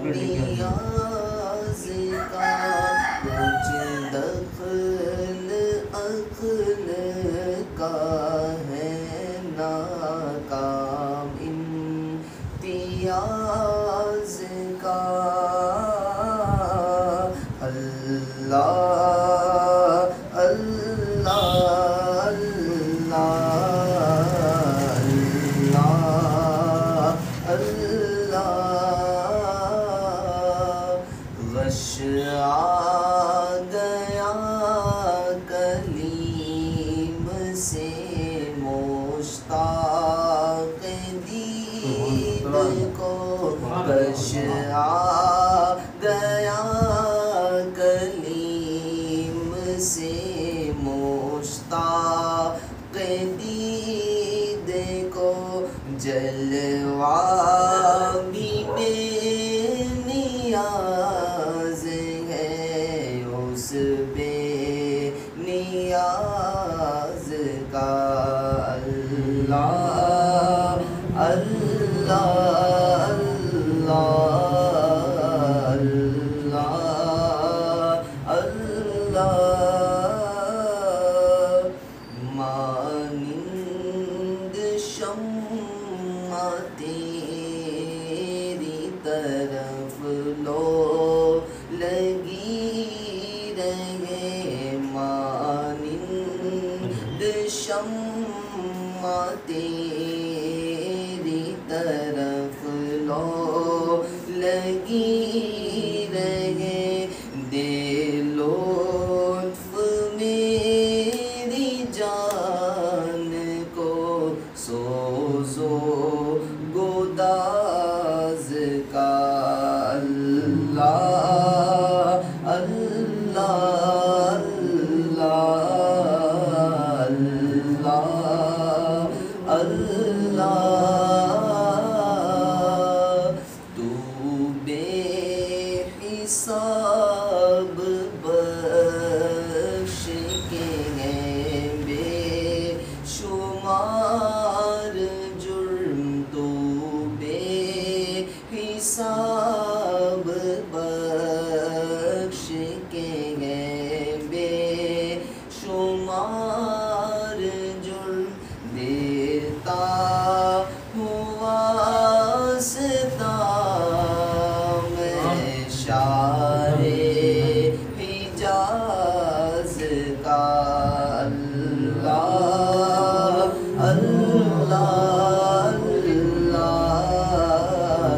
نیاز کا کچھ دخل عقل کا ہے ناکام امتیاز کا اللہ اللہ اللہ اللہ غش آ گیا کلیم سے مشتاق دید کو غش آ گیا کلیم سے مشتاق دید کو جلوہ بھی بے نیاز ہے اس بے نیاز کا اللہ اللہ اللہ اللہ مانند شمع تیری طرف لو لگی رہے مانند شمع تیری طرف لو لگی رہے دے لطف میری جان کو سوز و گداز کا اللہ اللہ اللہ اللہ تو بے حساب بخش کے ہیں بے شمار جرم تو بے حساب بخش کے ہیں بے شمار جرم دیتا ہوا ستا میں شاہ حجاز کا اللہ اللہ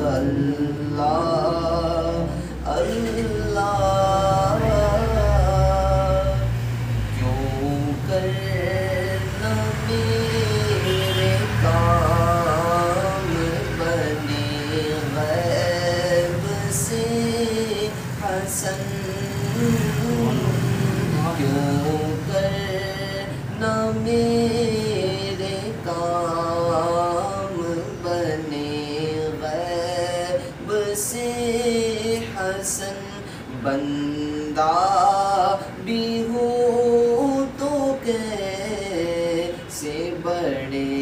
اللہ اللہ کیوں کر نہ میرے کام بنے غیب سے حسن کیوں کر نہ میرے کام بنے غیب سے حسن بندہ بھی ہوں تو کیسے بڑے